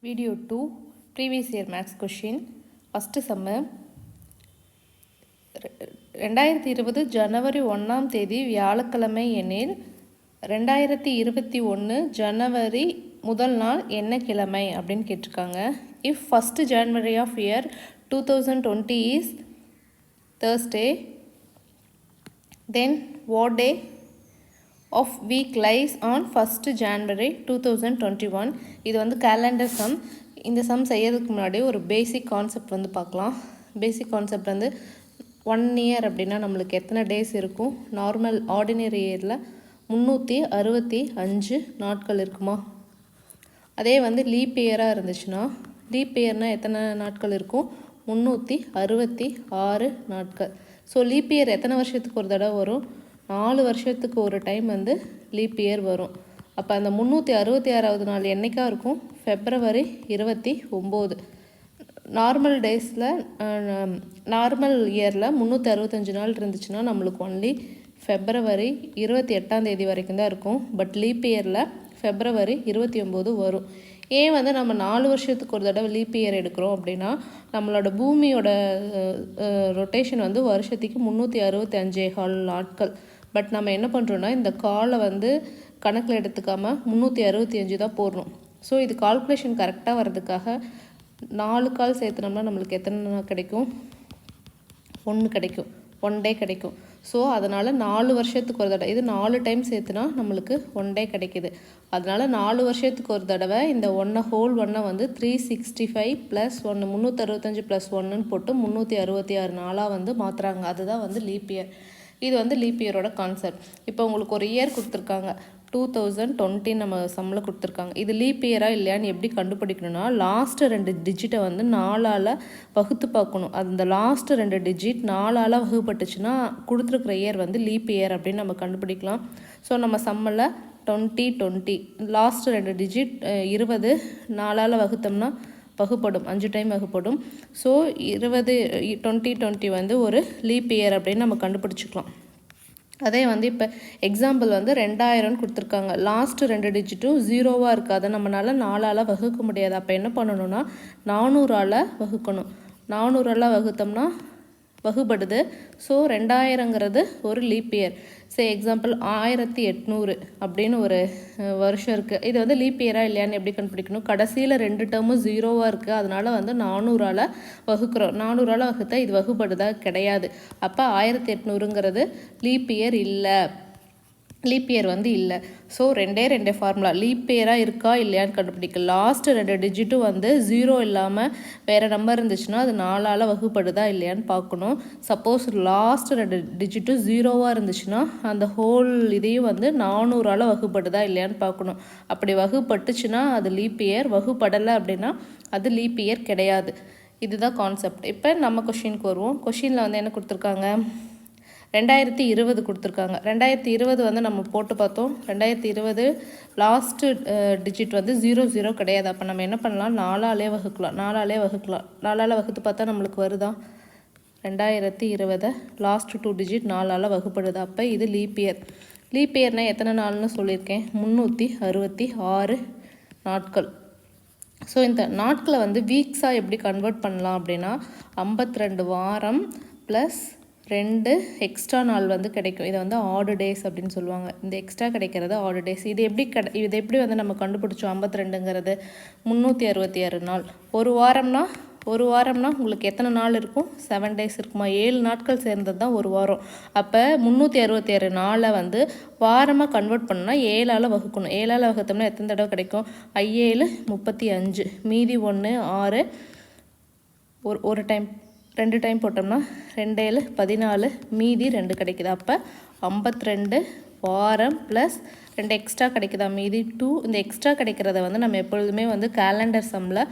Video 2 Previous Year Maths Question First sum 2020 ஜனவரி 1ஆம் தேதி வியாழக்கிழமை எனில் 2021 ஜனவரி முதல் நாள் என்ன கிழமை அப்படின்னு கேட்டிருக்காங்க. If 1st January of year 2020 is Thursday, then what day of week lies on 1st January 2021? இது வந்து calendar sum. இந்த sum செய்யறதுக்கு முன்னாடி ஒரு பேசிக் கான்செப்ட் வந்து பார்க்கலாம். பேசிக் கான்செப்ட் வந்து 1 year அப்படின்னா நம்மளுக்கு எத்தனை டேஸ் இருக்கும்? நார்மல் ஆர்டினரி இயரில் 365 நாட்கள் இருக்குமா? அதே வந்து லீப் இயராக இருந்துச்சுன்னா லீப் இயர்னால் எத்தனை நாட்கள் இருக்கும்? 366 நாட்கள். ஸோ லீப் இயர் எத்தனை வருஷத்துக்கு ஒரு தடவை வரும்? 4 வருஷத்துக்கு ஒரு டைம் வந்து லீப் இயர் வரும். அப்போ அந்த 366வது நாள் என்றைக்காக இருக்கும்? February 29. நார்மல் டேஸில் நார்மல் இயரில் 365 நாள் இருந்துச்சுன்னா நம்மளுக்கு ஒன்லி February 28ஆம் தேதி வரைக்கும் தான் இருக்கும். பட் லீப் இயரில் February 29 வரும். ஏன் வந்து நம்ம 4 வருஷத்துக்கு ஒரு தடவை லீப் இயர் எடுக்கிறோம் அப்படின்னா நம்மளோட பூமியோட ரொட்டேஷன் வந்து வருஷத்துக்கு 365 நாட்கள். பட் நம்ம என்ன பண்ணுறோன்னா இந்த காலை வந்து கணக்கில் எடுத்துக்காமல் 365 தான் போடுறோம். ஸோ இது கால்குலேஷன் கரெக்டாக வர்றதுக்காக 4 கால் சேர்த்துனோம்னா நம்மளுக்கு எத்தனை நாள் கிடைக்கும்? 1 கிடைக்கும், 1 டே கிடைக்கும். ஸோ அதனால் 4 வருஷத்துக்கு ஒரு தடவை இது 4 டைம் சேர்த்துனா நம்மளுக்கு 1 டே கிடைக்கிது. அதனால் 4 வருஷத்துக்கு ஒரு தடவை இந்த 1 வந்து 365 + 1 365 + 1ன்னு போட்டு 366 நாளாக வந்து மாற்றுறாங்க. அதுதான் வந்து லீப் இயர். இது வந்து லீப் இயரோட கான்செப்ட். இப்போ உங்களுக்கு ஒரு இயர் கொடுத்துருக்காங்க, 2020 நம்ம சம்மில் கொடுத்துருக்காங்க. இது லீப் இயரா இல்லையான்னு எப்படி கண்டுபிடிக்கணும்னா லாஸ்ட்டு 2 டிஜிட்டை வந்து 4ஆல் வகுத்து பார்க்கணும். அந்த லாஸ்ட்டு 2 டிஜிட் 4ஆல் வகுப்பட்டுச்சுன்னா கொடுத்துருக்குற இயர் வந்து லீப் இயர் அப்படின்னு நம்ம கண்டுபிடிக்கலாம். ஸோ நம்ம சம்மில் 2020 லாஸ்ட்டு 2 டிஜிட் 20 4ஆல் வகுத்தோம்னா வகுப்படும், 5 டைம் வகுப்படும். ஸோ 2020 வந்து ஒரு லீப் இயர் அப்படின்னு நம்ம கண்டுபிடிச்சிக்கலாம். அதே வந்து இப்போ எக்ஸாம்பிள் வந்து 2000 கொடுத்துருக்காங்க. லாஸ்ட்டு 2 டிஜிட்டும் 0வாக இருக்குது. அதை நம்மளால் 4ஆல் வகுக்க முடியாது. அப்போ என்ன பண்ணணும்னா 400ஆல் வகுக்கணும். 400ஆல் வகுத்தோம்னா வகுப்படுது. ஸோ 2000ங்கிறது ஒரு லீப் இயர். எக்ஸாம்பிள் 1800 அப்படின்னு ஒரு வருஷம் இருக்குது. இது வந்து லீப் இயரா இல்லையான்னு எப்படி கண்டுபிடிக்கணும்? கடைசியில் 2 டேர்மும் 0வாக இருக்குது. அதனால் வந்து 400ஆல் வகுக்கிறோம். 400ஆல் வகுத்தா இது வகுப்படுதா? கிடையாது. அப்போ 1800ங்கிறது லீப் இயர் இல்லை, லீப் இயர் வந்து இல்லை. ஸோ 2 ஃபார்முலா லீப் இயராக இருக்கா இல்லையான்னு கண்டுபிடிக்க. லாஸ்ட்டு 2 டிஜிட்டும் வந்து 0 இல்லாமல் வேறு நம்பர் இருந்துச்சுன்னா அது 4ஆல் வகுப்படுதா இல்லையான்னு பார்க்கணும். சப்போஸ் லாஸ்ட்டு 2 டிஜிட்டும் 0வாக இருந்துச்சுன்னா அந்த ஹோல் இதையும் வந்து 400ஆல் வகுப்படுதா இல்லையான்னு பார்க்கணும். அப்படி வகுப்பட்டுச்சுன்னா அது லீப் இயர், வகுப்படலை அப்படின்னா அது லீப் இயர் கிடையாது. இதுதான் கான்செப்ட். இப்போ நம்ம கொஷினுக்கு வருவோம். கொஷினில் வந்து என்ன கொடுத்துருக்காங்க? 2020 கொடுத்துருக்காங்க. 2020 வந்து நம்ம போட்டு பார்த்தோம். 2020 லாஸ்ட்டு டிஜிட் வந்து 00 கிடையாது. அப்போ நம்ம என்ன பண்ணலாம்? 4ஆலே வகுக்கலாம். 4ஆல் வகுத்து பார்த்தா நம்மளுக்கு வருதா? 2020 லாஸ்ட் 2 டிஜிட் 4ஆல் வகுப்படுது. அப்போ இது லீப் இயர். லீப் இயர்னால் எத்தனை நாள்னு சொல்லியிருக்கேன்? 366 நாட்கள். ஸோ இந்த நாட்களை வந்து வீக்ஸாக எப்படி கன்வெர்ட் பண்ணலாம் அப்படின்னா 52 வாரம் ப்ளஸ் 2 எக்ஸ்ட்ரா நாள் வந்து கிடைக்கும். இதை வந்து ஆடு டேஸ் அப்படின்னு சொல்லுவாங்க. இந்த எக்ஸ்ட்ரா கிடைக்கிறது ஆடு டேஸ். இது எப்படி வந்து நம்ம கண்டுபிடிச்சோம்? 52ங்கிறது 366 நாள். ஒரு வாரம்னா உங்களுக்கு எத்தனை நாள் இருக்கும்? 7 டேஸ் இருக்குமா? 7 நாட்கள் சேர்ந்தது தான் ஒரு வாரம். அப்போ 366 நாளை வந்து வாரமாக கன்வெர்ட் பண்ணால் 7ஆல் வகுக்கணும். 7ஆல் வகுத்தோம்னா எத்தனை தடவை கிடைக்கும்? 7 35, மீதி 1 6, ஒரு டைம் 2 டைம் போட்டோம்னா 2 14, மீதி 2 கிடைக்குது. அப்போ 52 வாரம் ப்ளஸ் 2 எக்ஸ்ட்ரா கிடைக்குதா? மீதி 2. இந்த எக்ஸ்ட்ரா கிடைக்கிறத வந்து நம்ம எப்பொழுதுமே வந்து கேலண்டர் சம்மில்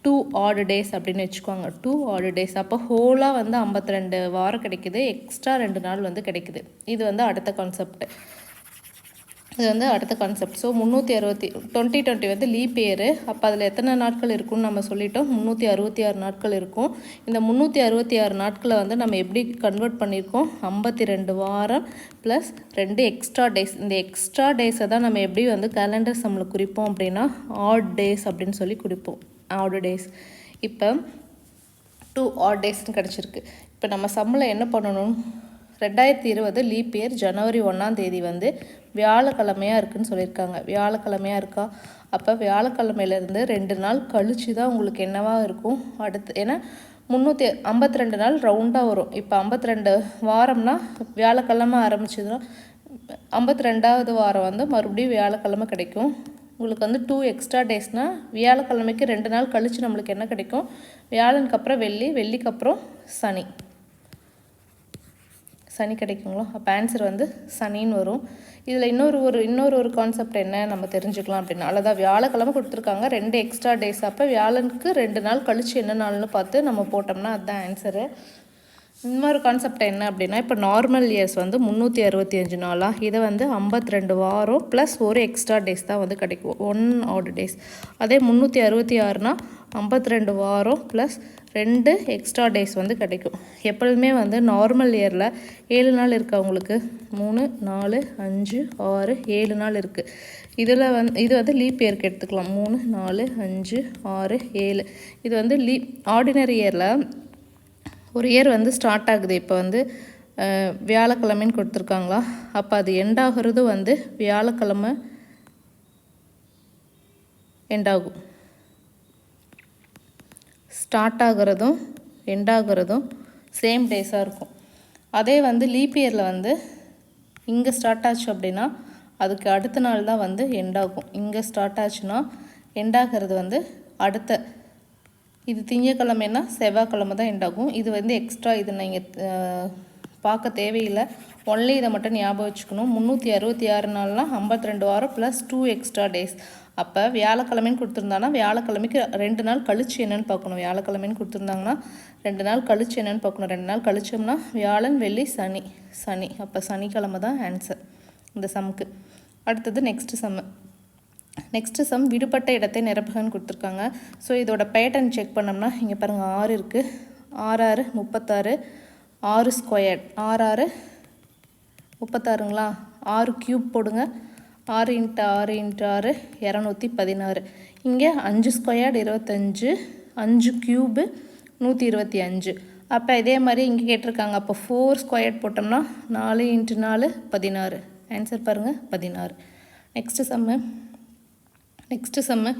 2 ஆட் டேஸ் அப்படின்னு வச்சுக்கோங்க. 2 ஆட் டேஸ். அப்போ ஹோலாக வந்து 52 வாரம் கிடைக்குது, எக்ஸ்ட்ரா 2 நாள் வந்து கிடைக்குது. இது வந்து அடுத்த கான்செப்ட். ஸோ 2020 வந்து லீப் இயரு. அப்போ அதில் எத்தனை நாட்கள் இருக்குன்னு நம்ம சொல்லிட்டோம்? 366 நாட்கள் இருக்கும். இந்த 366 நாட்களை வந்து நம்ம எப்படி கன்வெர்ட் பண்ணியிருக்கோம்? 52 வாரம் ப்ளஸ் 2 எக்ஸ்ட்ரா டேஸ். இந்த எக்ஸ்ட்ரா டேஸை தான் நம்ம எப்படி வந்து கேலண்டர் சம்மில் குறிப்போம் அப்படின்னா ஆட் டேஸ் அப்படின்னு சொல்லி குறிப்போம். Odd days. இப்போ 2 ஆட் டேஸ்ன்னு கிடச்சிருக்கு. இப்போ நம்ம சம்மில் என்ன பண்ணணும், 2020 லீப் இயர் ஜனவரி 1ஆம் தேதி வந்து வியாழக்கிழமையாக இருக்குதுன்னு சொல்லியிருக்காங்க. வியாழக்கிழமையாக இருக்கா? அப்போ வியாழக்கிழமையிலேருந்து 2 நாள் கழித்து தான் உங்களுக்கு என்னவா இருக்கும் அடுத்து. ஏன்னா 352 நாள் ரவுண்டாக வரும். இப்போ 52 வாரம்னா வியாழக்கிழமை ஆரம்பிச்சதுன்னா 52வது வாரம் வந்து மறுபடியும் வியாழக்கிழமை கிடைக்கும். உங்களுக்கு வந்து 2 எக்ஸ்ட்ரா டேஸ்னால் வியாழக்கிழமைக்கு 2 நாள் கழித்து நம்மளுக்கு என்ன கிடைக்கும், வியாழனுக்கு அப்புறம் வெள்ளி, வெள்ளிக்கு அப்புறம் சனி கிடைக்குங்களா? அப்போ ஆன்சர் வந்து சனின்னு வரும். இதில் இன்னொரு கான்செப்ட் என்ன நம்ம தெரிஞ்சுக்கலாம் அப்படின்னா, அவ்வளோதான். வியாழக்கிழமை கொடுத்துருக்காங்க, 2 எக்ஸ்ட்ரா டேஸ். அப்போ வியாழனுக்கு 2 நாள் கழித்து என்ன நாள்னு பார்த்து நம்ம போட்டோம்னா அதுதான் ஆன்சரு. இன்னொரு கான்செப்ட் என்ன அப்படின்னா, இப்போ நார்மல் இயர்ஸ் வந்து 365 நாளாக, இதை வந்து 52 வாரம் ப்ளஸ் ஒரு எக்ஸ்ட்ரா டேஸ் தான் வந்து கிடைக்கும், 1 ஆட் டேஸ். அதே 366னா 52 வாரம் ப்ளஸ் 2 எக்ஸ்ட்ரா டேஸ் வந்து கிடைக்கும். எப்பொழுதுமே வந்து நார்மல் இயரில் 7 நாள் இருக்குது அவங்களுக்கு. 3, 4, 5, 6, 7 நாள் இருக்குது. இது வந்து லீப் இயருக்கு எடுத்துக்கலாம். 3, 4, 5, 6, 7. இது வந்து ஆர்டினரி இயரில் ஒரு இயர் வந்து ஸ்டார்ட் ஆகுது. இப்போ வந்து வியாழக்கிழமைன்னு கொடுத்துருக்காங்களா, அப்போ அது எண்டாகிறது வந்து வியாழக்கிழமை எண்டாகும். ஸ்டார்ட் ஆகிறதும் எண்டாகிறதும் சேம் டேஸாக இருக்கும். அதே வந்து லீப் இயரில் வந்து இங்கே ஸ்டார்ட் ஆச்சு அப்படின்னா அதுக்கு அடுத்த நாள் தான் வந்து எண்டாகும். இங்கே ஸ்டார்ட் ஆச்சுன்னா எண்டாகிறது வந்து அடுத்த, இது திங்கக்கிழமைன்னா செவ்வாய்க்கிழமை தான் எண்டாகும். இது வந்து எக்ஸ்ட்ரா, இது நீங்கள் பார்க்க தேவையில்லை. ஒன்லி இதை மட்டும் ஞாபகம் வச்சுக்கணும். 366 நாள்னால் 52 வாரம் ப்ளஸ் 2 எக்ஸ்ட்ரா டேஸ். அப்போ வியாழக்கிழமைன்னு கொடுத்துருந்தாங்கன்னா வியாழக்கிழமைக்கு 2 நாள் கழிச்சு என்னென்னு பார்க்கணும். வியாழக்கிழமைன்னு கொடுத்துருந்தாங்கன்னா 2 நாள் கழிச்சு என்னென்னு பார்க்கணும். 2 நாள் கழிச்சோம்னா வியாழன், வெள்ளி, சனி. அப்போ சனிக்கிழமை தான் ஆன்சர் இந்த சம்முக்கு. அடுத்தது நெக்ஸ்ட்டு சம் விடுபட்ட இடத்தை நிரப்புகன்னு கொடுத்துருக்காங்க. ஸோ இதோட பேட்டர்ன் செக் பண்ணோம்னா இங்கே பாருங்கள் 6 இருக்குது. 6 36, 6 ஸ்கொயர்ட், 6 36ங்களா? 6 க்யூப் போடுங்க. 6 × 6 × 6 216. இங்கே 5 ஸ்கொயர்டு 25, 5 க்யூபு 125. அப்போ இதே மாதிரி இங்கே கேட்டிருக்காங்க. அப்போ 4 ஸ்கொயர்ட் போட்டோம்னா 4 × 4 16. ஆன்சர் பாருங்கள் 16. Next sum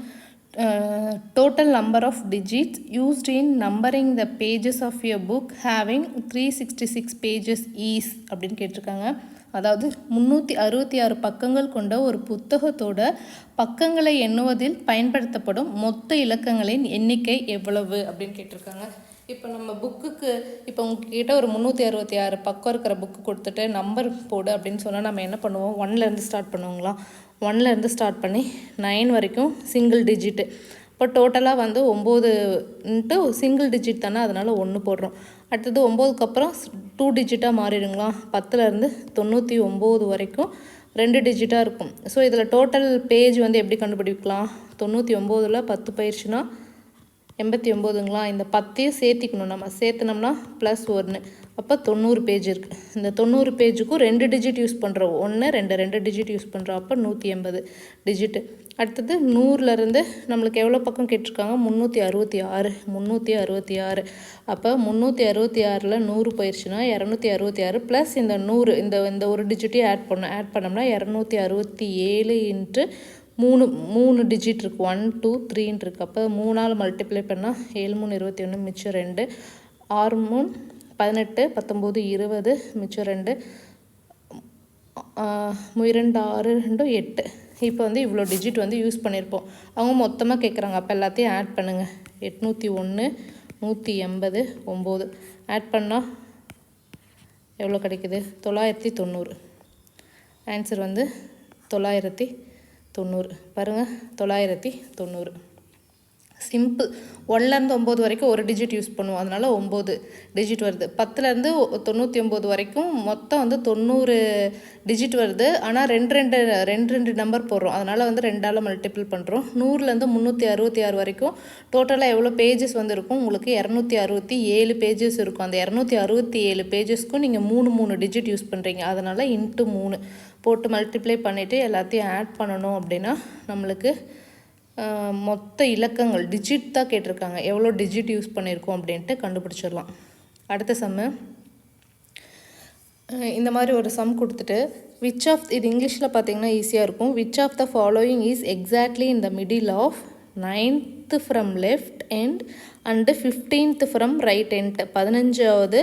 total number of digits used in numbering the pages of your book having 366 pages is அப்படின்னு கேட்டிருக்காங்க. அதாவது 366 பக்கங்கள் கொண்ட ஒரு புத்தகத்தோட பக்கங்களை எண்ணுவதில் பயன்படுத்தப்படும் மொத்த இலக்கங்களின் எண்ணிக்கை எவ்வளவு அப்படின்னு கேட்டிருக்காங்க. இப்போ நம்ம புக்குக்கு, இப்போ உங்ககிட்ட ஒரு 366 பக்கம் இருக்கிற புக்கு கொடுத்துட்டு நம்பர் போடு அப்படின்னு சொன்னால் நம்ம என்ன பண்ணுவோம், 1லேருந்து ஸ்டார்ட் பண்ணுவோங்களா? 1லேருந்து ஸ்டார்ட் பண்ணி 9 வரைக்கும் சிங்கிள் டிஜிட்டு. இப்போ டோட்டலாக வந்து 9 சிங்கிள் டிஜிட் தானே, அதனால் 1 போடுறோம். அடுத்தது 9க்கு அப்புறம் 2 டிஜிட்டாக மாறிடுங்களா? 10லேருந்து 99 வரைக்கும் 2 டிஜிட்டாக இருக்கும். ஸோ இதில் டோட்டல் பேஜ் வந்து எப்படி கண்டுபிடிக்கலாம்? 99ல் 10 போயிடுச்சுன்னா 89ங்களா? இந்த 10ஐயும் சேர்த்திக்கணும். நம்ம சேர்த்துனோம்னா +1, அப்போ 90 பேஜ் இருக்குது. இந்த 90 பேஜுக்கும் 2 டிஜிட் யூஸ் பண்ணுறோம். 1, 2 டிஜிட் யூஸ் பண்ணுறோம். அப்போ 180 டிஜிட்டு. அடுத்தது 100லேருந்து நம்மளுக்கு எவ்வளோ பக்கம் கேட்டிருக்காங்க? 366. அப்போ 366ல் 100 போயிடுச்சுன்னா 266 ப்ளஸ் இந்த 100, இந்த ஒரு டிஜிட்டையும் ஆட் பண்ணோம்னா 267 × 3 டிஜிட் இருக்குது. 1, 2, 3 இருக்குது. அப்போ 3ஆல் மல்டிப்ளை பண்ணால் 7 3 21, மிச்சம் 2. 6 3 18, 19 20, மிச்சம் 2. 2 6 2 8. இப்போ வந்து இவ்வளோ டிஜிட் வந்து யூஸ் பண்ணியிருப்போம். அவங்க மொத்தமாக கேட்குறாங்க. அப்போ எல்லாத்தையும் ஆட் பண்ணுங்கள். 801 180 9 ஆட் பண்ணால் எவ்வளோ கிடைக்குது? 990. ஆன்சர் வந்து 990. பாருங்கள், 990. சிம்பிள். 1லேருந்து 9 வரைக்கும் ஒரு டிஜிட் யூஸ் பண்ணுவோம், அதனால் 9 டிஜிட் வருது. 10லேருந்து 99 வரைக்கும் மொத்தம் வந்து 90 டிஜிட் வருது. ஆனால் ரெண்டு நம்பர் போடுறோம், அதனால் வந்து 2ஆல் மல்டிபிள் பண்ணுறோம். 100லேருந்து 366 வரைக்கும் டோட்டலாக எவ்வளோ பேஜஸ் வந்து இருக்கும்? உங்களுக்கு 267 பேஜஸ் இருக்கும். அந்த 267 பேஜஸ்க்கும் நீங்கள் 3 டிஜிட் யூஸ் பண்ணுறீங்க, அதனால் × 3 போட்டு மல்டிப்ளை பண்ணிவிட்டு எல்லாத்தையும் ஆட் பண்ணணும். அப்படின்னா நம்மளுக்கு மொத்த இலக்கங்கள் டிஜிட் தான் கேட்டிருக்காங்க, எவ்வளோ டிஜிட் யூஸ் பண்ணியிருக்கோம் அப்படின்ட்டு கண்டுபிடிச்சிடலாம். அடுத்த சம்மு இந்த மாதிரி ஒரு சம் கொடுத்துட்டு விச் ஆஃப் இது இங்கிலீஷில் பார்த்தீங்கன்னா ஈஸியாக இருக்கும். Which of the following is exactly in the middle of 9th from left end and 15th from right end. 15வது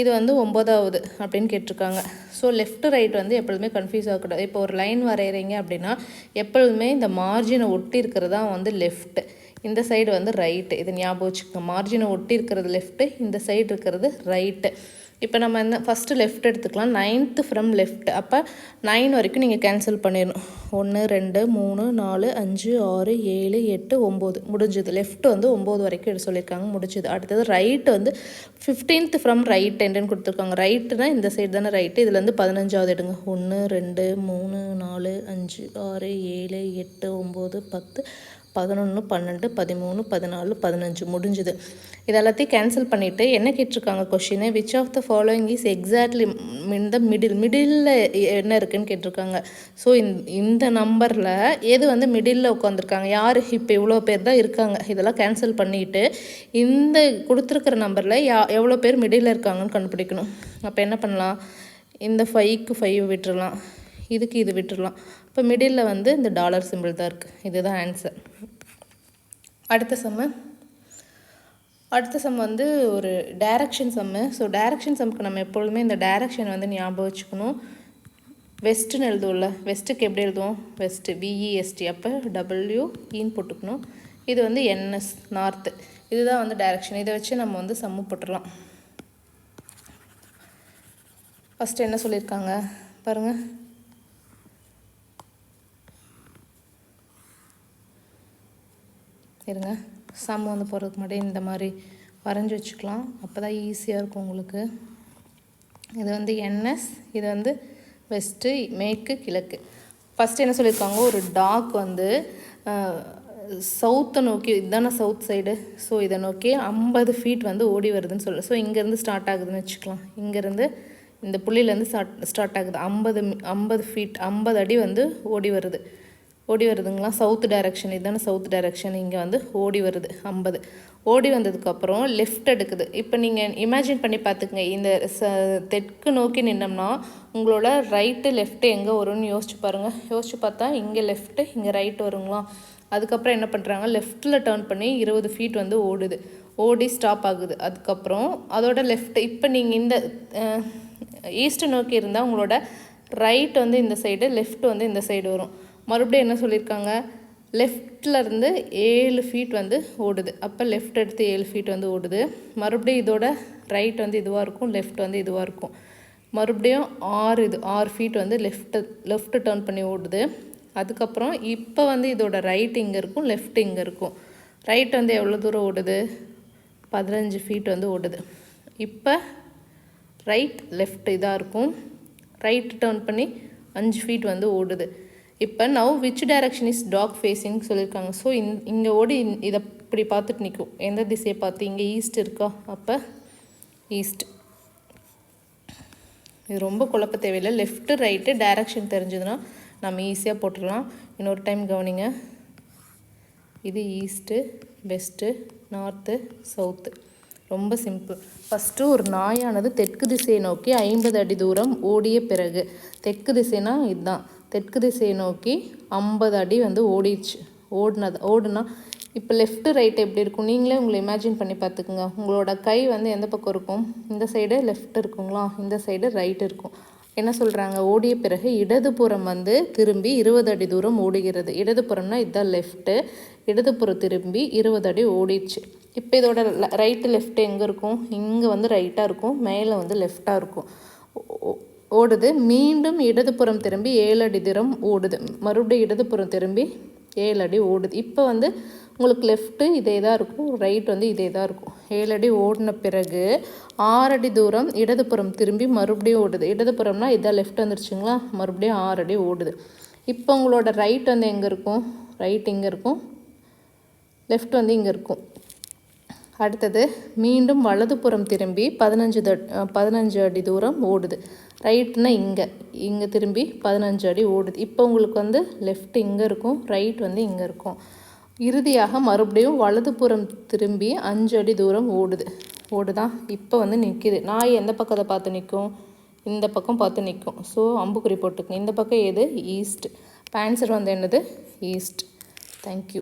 இது வந்து 9வது அப்படின்னு கேட்டிருக்காங்க. ஸோ லெஃப்ட் ரைட் வந்து எப்பொழுதுமே கன்ஃபியூஸ் ஆகக்கூடாது. இப்போ ஒரு லைன் வரைகிறீங்க அப்படின்னா எப்பொழுதுமே இந்த மார்ஜினை ஒட்டி இருக்கிறது தான் வந்து லெஃப்ட், இந்த சைடு வந்து ரைட்டு. இது ஞாபகம் வச்சுக்கோங்க. மார்ஜினை ஒட்டி இருக்கிறது லெஃப்ட்டு, இந்த சைடு இருக்கிறது ரைட்டு. இப்போ நம்ம என்ன ஃபஸ்ட்டு லெஃப்ட் எடுத்துக்கலாம். 9th from left. அப்போ 9 வரைக்கும் நீங்கள் கேன்சல் பண்ணிடணும். 1 2 3 4 5 6 7 8 9 முடிஞ்சுது. லெஃப்ட் வந்து 9 வரைக்கும் எடுத்து சொல்லியிருக்காங்க, முடிஞ்சுது. அடுத்தது ரைட்டு வந்து 15th ஃப்ரம் ரைட் எண்டுன்னு கொடுத்துருக்காங்க. ரைட்டுனா இந்த சைடு தானே ரைட்டு. இதில் வந்து 15வது எடுங்க. 1 2 3 4 5 6 7 8 9 10 11 12 13 14 15 முடிஞ்சுது. இது எல்லாத்தையும் கேன்சல் பண்ணிவிட்டு என்ன கேட்டிருக்காங்க question, which of the following is exactly in the middle என்ன இருக்குதுன்னு கேட்டிருக்காங்க. ஸோ இந்த நம்பரில் எது வந்து மிடில் உட்காந்துருக்காங்க, யார் இப்போ இவ்வளோ பேர் தான் இருக்காங்க, இதெல்லாம் கேன்சல் பண்ணிவிட்டு இந்த கொடுத்துருக்கிற நம்பரில் எவ்வளோ பேர் மிடில் இருக்காங்கன்னு கண்டுபிடிக்கணும். அப்போ என்ன பண்ணலாம், இந்த 5க்கு 5 விட்டுடலாம், இதுக்கு இது விட்டுடலாம். இப்போ மிடில் வந்து இந்த டாலர் சிம்பிள் தான் இருக்குது. இதுதான் ஆன்சர். அடுத்த சம் வந்து ஒரு டைரக்ஷன் சம்மு. ஸோ டைரக்ஷன் சம்முக்கு நம்ம எப்பொழுதுமே இந்த டைரக்ஷன் வந்து ஞாபகம் வச்சுக்கணும். வெஸ்ட்டுன்னு எழுதுவோம்ல, வெஸ்ட்டுக்கு எப்படி எழுதுவோம், வெஸ்ட்டு VEST. அப்போ WEன்னு போட்டுக்கணும். இது வந்து NS நார்த்து. இதுதான் வந்து டைரக்ஷன். இதை வச்சு நம்ம வந்து சம்மு போட்டுடலாம். ஃபஸ்ட்டு என்ன சொல்லியிருக்காங்க பாருங்கள். இருங்க, சம் வந்து போகிறதுக்கு முன்னாடி இந்த மாதிரி வரைஞ்சி வச்சுக்கலாம், அப்போ தான் ஈஸியாக இருக்கும் உங்களுக்கு. இது வந்து NS, இது வந்து வெஸ்ட்டு, மேற்கு, கிழக்கு. ஃபஸ்ட்டு என்ன சொல்லியிருக்காங்க, ஒரு டாக் வந்து சவுத்தை நோக்கி, இதுதானே சவுத் சைடு, ஸோ இதை நோக்கி 50 ஃபீட் வந்து ஓடி வருதுன்னு சொல்லு. ஸோ இங்கேருந்து ஸ்டார்ட் ஆகுதுன்னு வச்சுக்கலாம். இங்கேருந்து இந்த புள்ளியிலேருந்து ஸ்டார்ட் ஆகுது. 50 ஃபீட் 50 அடி வந்து ஓடி வருதுங்களா. சவுத் டைரக்ஷன், இதுதானே சவுத் டைரக்ஷன். இங்கே வந்து ஓடி வருது 50. ஓடி வந்ததுக்கப்புறம் லெஃப்ட் எடுக்குது. இப்போ நீங்கள் இமேஜின் பண்ணி பார்த்துக்குங்க, இந்த தெற்கு நோக்கி நின்னோம்னா உங்களோட ரைட்டு லெஃப்ட்டு எங்கே வரும்னு யோசிச்சு பாருங்கள். யோசிச்சு பார்த்தா இங்கே லெஃப்ட்டு, இங்கே ரைட்டு வருங்களா. அதுக்கப்புறம் என்ன பண்ணுறாங்க, லெஃப்ட்டில் டர்ன் பண்ணி 20 ஃபீட் வந்து ஓடி ஸ்டாப் ஆகுது. அதுக்கப்புறம் அதோட லெஃப்ட்டு, இப்போ நீங்கள் இந்த ஈஸ்ட்டு நோக்கி இருந்தால் உங்களோட ரைட் வந்து இந்த சைடு, லெஃப்ட் வந்து இந்த சைடு வரும். மறுபடியும் என்ன சொல்லியிருக்காங்க, லெஃப்ட்லேருந்து 7 ஃபீட் வந்து ஓடுது. அப்போ லெஃப்ட் எடுத்து 7 ஃபீட் வந்து ஓடுது. மறுபடியும் இதோட ரைட் வந்து இதுவாக இருக்கும், லெஃப்ட் வந்து இதுவாக இருக்கும். மறுபடியும் 6 ஃபீட் வந்து லெஃப்ட்டு டர்ன் பண்ணி ஓடுது. அதுக்கப்புறம் இப்போ வந்து இதோட ரைட் இங்கே இருக்கும், லெஃப்ட் இங்கே இருக்கும். ரைட் வந்து எவ்வளோ தூரம் ஓடுது, 15 ஃபீட் வந்து ஓடுது. இப்போ ரைட் லெஃப்ட் இதாக இருக்கும், ரைட் டர்ன் பண்ணி 5 ஃபீட் வந்து ஓடுது. இப்போ now which direction is dog facing சொல்லியிருக்காங்க. ஸோ இங்கே ஓடி இதை இப்படி பார்த்துட்டு நிற்கும். எந்த திசையை பார்த்து, இங்கே ஈஸ்ட் இருக்கா, அப்போ ஈஸ்ட். இது ரொம்ப குழப்ப தேவையில்லை. லெஃப்ட்டு ரைட்டு டைரக்ஷன் தெரிஞ்சதுன்னா நம்ம ஈஸியாக போட்டுடலாம். இன்னொரு டைம் கவனிங்க. இது ஈஸ்ட்டு, வெஸ்ட்டு, நார்த்து, சவுத்து. ரொம்ப சிம்பிள். ஃபஸ்ட்டு ஒரு நாயானது தெற்கு திசையை நோக்கி 50 அடி தூரம் ஓடிய பிறகு, தெற்கு திசைனா இதுதான், தெற்கு திசையை நோக்கி 50 அடி வந்து ஓடுனா இப்போ லெஃப்ட்டு ரைட்டு எப்படி இருக்கும், நீங்களே உங்களை இமேஜின் பண்ணி பார்த்துக்குங்க. உங்களோட கை வந்து எந்த பக்கம் இருக்கும், இந்த சைடு லெஃப்ட் இருக்குங்களா, இந்த சைடு ரைட்டு இருக்கும். என்ன சொல்கிறாங்க, ஓடிய பிறகு இடதுபுறம் வந்து திரும்பி 20 அடி தூரம் ஓடுகிறது. இடதுபுறம்னா இதுதான் லெஃப்ட்டு, இடதுபுறம் திரும்பி 20 அடி ஓடிடுச்சு. இப்போ இதோட ரைட்டு லெஃப்ட்டு எங்கே இருக்கும், இங்கே வந்து ரைட்டாக இருக்கும், மேலே வந்து லெஃப்டாக இருக்கும். ஓடுது. மீண்டும் இடதுபுறம் திரும்பி 7 அடி தூரம் ஓடுது. மறுபடியும் இடதுபுறம் திரும்பி 7 அடி ஓடுது. இப்போ வந்து உங்களுக்கு லெஃப்ட்டு இதே தான் இருக்கும், ரைட் வந்து இதே தான் இருக்கும். 7 அடி ஓடின பிறகு 6 அடி தூரம் இடதுபுறம் திரும்பி மறுபடியும் ஓடுது. இடதுபுறம்னா இதான் லெஃப்ட் வந்துருச்சுங்களா, மறுபடியும் 6 அடி ஓடுது. இப்போ உங்களோட ரைட் வந்து எங்கே இருக்கும், ரைட் இங்கே இருக்கும், லெஃப்ட் வந்து இங்கே இருக்கும். அடுத்தது மீண்டும் வலதுபுறம் திரும்பி 15 அடி தூரம் ஓடுது. ரைட்னா இங்கே திரும்பி 15 அடி ஓடுது. இப்போ உங்களுக்கு வந்து லெஃப்ட் இங்கே இருக்கும், ரைட் வந்து இங்கே இருக்கும். இறுதியாக மறுபடியும் வலதுபுறம் திரும்பி 5 அடி தூரம் ஓடுதா. இப்போ வந்து நிற்கிது. நாய் எந்த பக்கத்தை பார்த்து நிற்கும்? இந்த பக்கம் பார்த்து நிற்கும். ஸோ அம்புக்குறி போட்டுக்குங்க. இந்த பக்கம் எது? ஈஸ்ட். இப்போ ஆன்சர் வந்து என்னது? ஈஸ்ட். தேங்க்யூ.